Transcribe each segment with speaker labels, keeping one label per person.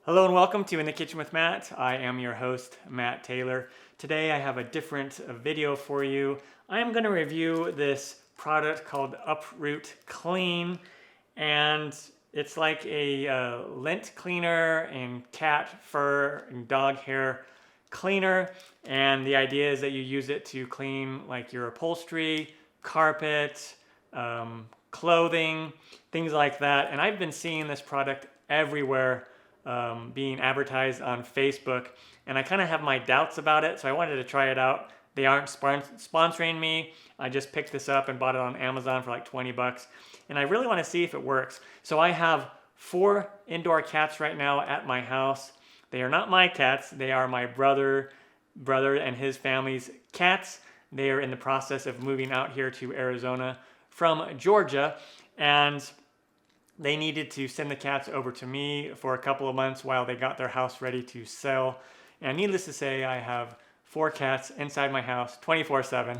Speaker 1: Hello and welcome to In the Kitchen with Matt. I am your host, Matt Taylor. Today I have a different video for you. I am going to review this product called Uproot Clean, and it's like a lint cleaner and cat fur and dog hair cleaner. And the idea is that you use it to clean like your upholstery, carpet, clothing, things like that. And I've been seeing this product everywhere being advertised on Facebook, and I kind of have my doubts about it, so I wanted to try it out. They aren't sponsoring me. I just picked this up and bought it on Amazon for like 20 bucks, and I really want to see if it works. So I have 4 indoor cats right now at my house. They are not my cats. They are my brother and his family's cats. They are in the process of moving out here to Arizona from Georgia, and they needed to send the cats over to me for a couple of months while they got their house ready to sell. And needless to say, I have 4 cats inside my house 24/7,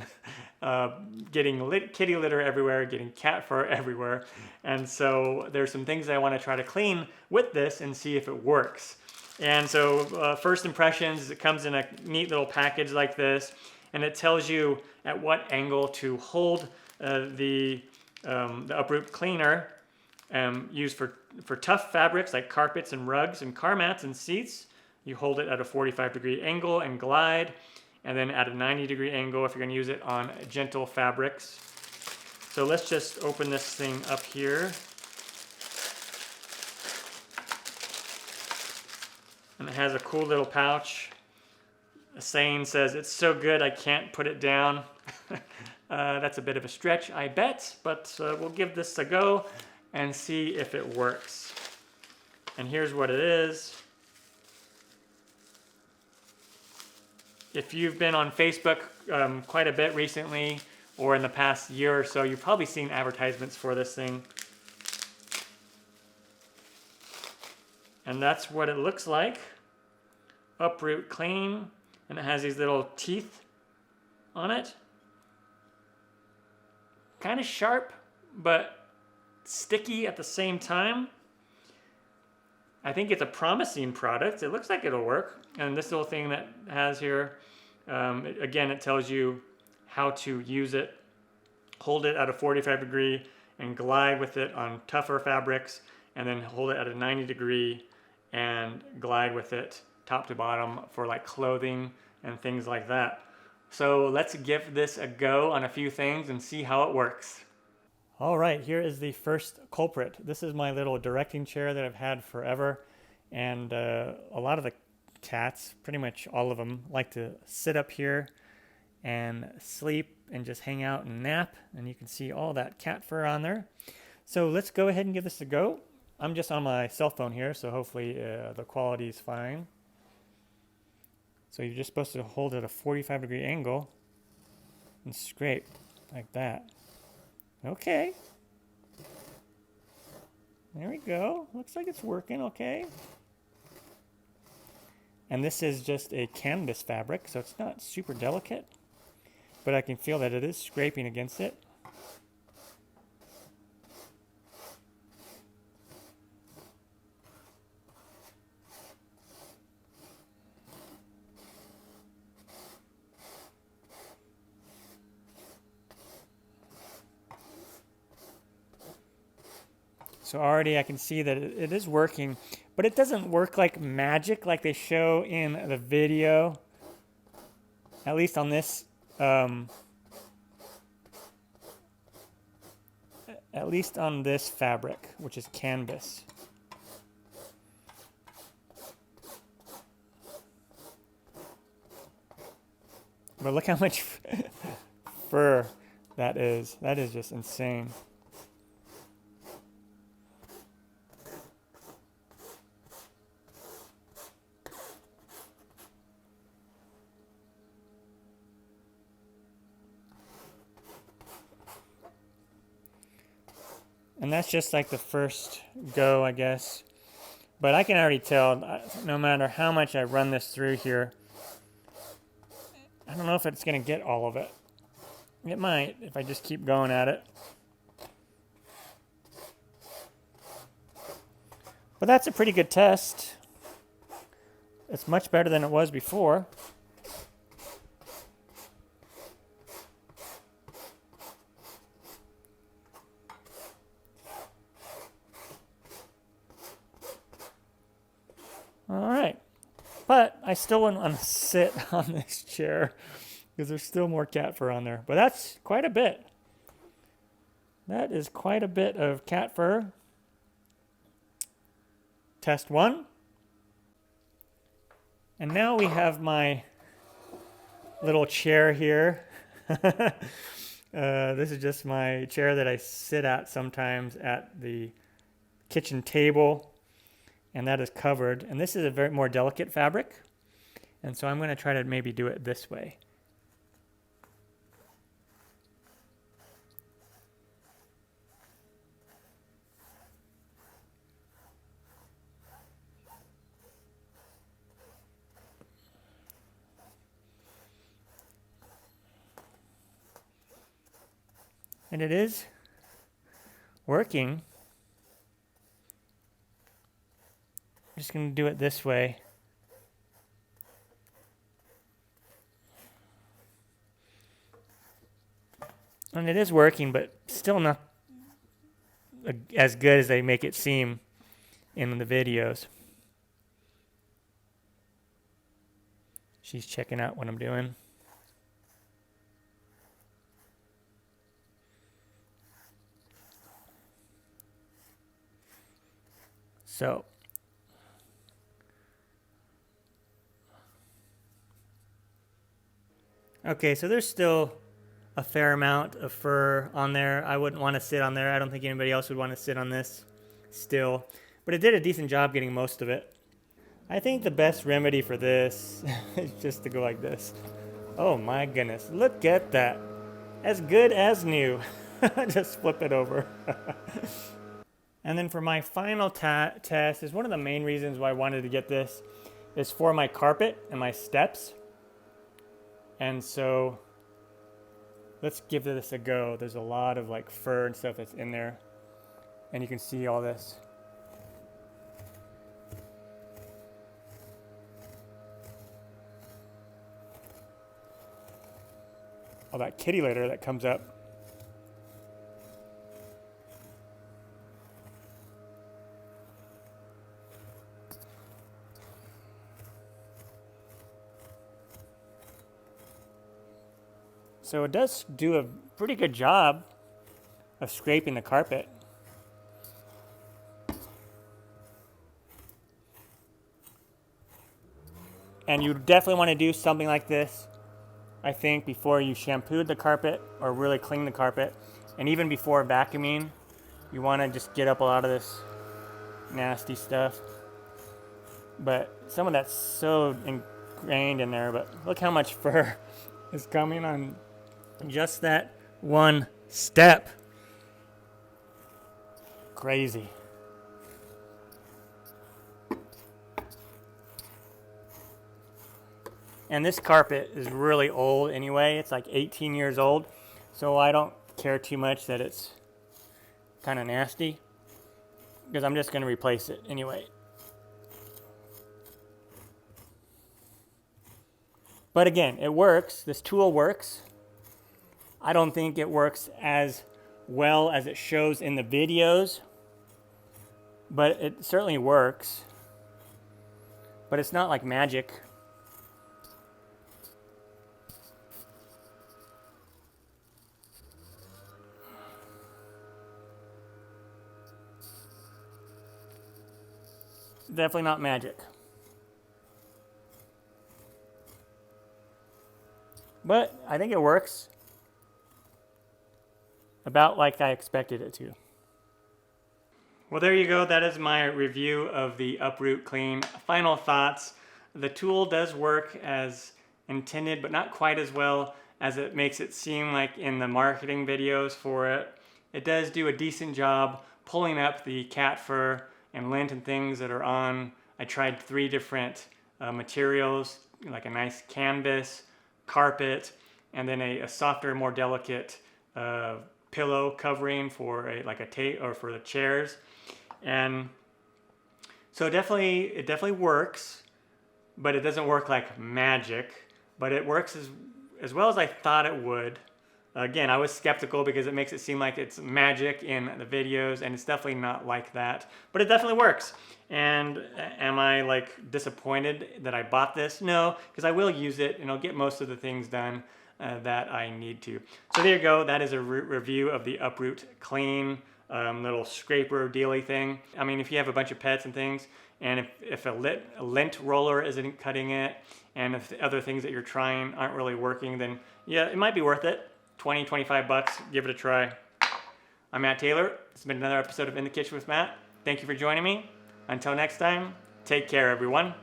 Speaker 1: getting kitty litter everywhere, getting cat fur everywhere. And so there's some things I want to try to clean with this and see if it works. And so first impressions, it comes in a neat little package like this, and it tells you at what angle to hold the Uproot cleaner. Used for tough fabrics like carpets and rugs and car mats and seats. You hold it at a 45-degree angle and glide, and then at a 90-degree angle if you're going to use it on gentle fabrics. So let's just open this thing up here. And it has a cool little pouch. A saying says, "It's so good I can't put it down." That's a bit of a stretch, I bet, but we'll give this a go and see if it works. And here's what it is. If you've been on Facebook quite a bit recently, or in the past year or so, you've probably seen advertisements for this thing. And that's what it looks like. Uproot Clean, and it has these little teeth on it. Kind of sharp, but sticky at the same time. I think it's a promising product. It looks like it'll work. And this little thing that has here, again, it tells you how to use it. Hold it at a 45-degree and glide with it on tougher fabrics, and then hold it at a 90-degree and glide with it top to bottom for like clothing and things like that. So let's give this a go on a few things and see how it works. All right, here is the first culprit. This is my little directing chair that I've had forever, and a lot of the cats, pretty much all of them, like to sit up here and sleep and just hang out and nap, and you can see all that cat fur on there. So let's go ahead and give this a go. I'm just on my cell phone here, so hopefully the quality is fine. So you're just supposed to hold it at a 45-degree angle and scrape like that. Okay. There we go. Looks like it's working okay. And this is just a canvas fabric, so it's not super delicate, but I can feel that it is scraping against it. So already I can see that it is working, but it doesn't work like magic like they show in the video, at least on this, at least on this fabric, which is canvas. But look how much fur that is. That is just insane. And that's just like the first go, I guess. But I can already tell, no matter how much I run this through here, I don't know if it's going to get all of it. It might, if I just keep going at it. But that's a pretty good test. It's much better than it was before. All right, but I still wouldn't want to sit on this chair because there's still more cat fur on there. But that's quite a bit. That is quite a bit of cat fur. Test 1. And now we have my little chair here. This is just my chair that I sit at sometimes at the kitchen table. And that is covered. And this is a very more delicate fabric. And so I'm going to try to maybe do it this way. And it is working. I'm just going to do it this way. And it is working, but still not as good as they make it seem in the videos. She's checking out what I'm doing. So okay, so there's still a fair amount of fur on there. I wouldn't want to sit on there. I don't think anybody else would want to sit on this still. But it did a decent job getting most of it. I think the best remedy for this is just to go like this. Oh my goodness, look at that. As good as new. Just flip it over. And then for my final test, is one of the main reasons why I wanted to get this is for my carpet and my steps. And so let's give this a go. There's a lot of like fur and stuff that's in there. And you can see all this. All that kitty litter that comes up. So it does do a pretty good job of scraping the carpet. And you definitely want to do something like this, I think, before you shampoo the carpet or really clean the carpet. And even before vacuuming, you want to just get up a lot of this nasty stuff. But some of that's so ingrained in there, but look how much fur is coming on just that one step. Crazy. And this carpet is really old anyway. It's like 18 years old. So I don't care too much that it's kind of nasty, because I'm just going to replace it anyway. But again, it works. This tool works. I don't think it works as well as it shows in the videos, but it certainly works. But it's not like magic. Definitely not magic. But I think it works about like I expected it to. Well, there you go. That is my review of the Uproot Clean. Final thoughts. The tool does work as intended, but not quite as well as it makes it seem like in the marketing videos for it. It does do a decent job pulling up the cat fur and lint and things that are on. I tried 3 different materials, like a nice canvas, carpet, and then a softer, more delicate pillow covering for a tape or for the chairs. And so it definitely works. but it doesn't work like magic, but it works as well as I thought it would. Again, I was skeptical because it makes it seem like it's magic in the videos, and it's definitely not like that, but it definitely works. And am I like disappointed that I bought this? No, because I will use it and I'll get most of the things done that I need to. So there you go. That is a review of the Uproot Clean little scraper dealy thing. I mean, if you have a bunch of pets and things, and if a lint roller isn't cutting it, and if the other things that you're trying aren't really working, then yeah, it might be worth it. 20, 25 bucks, give it a try. I'm Matt Taylor. It's been another episode of In the Kitchen with Matt. Thank you for joining me. Until next time, take care, everyone.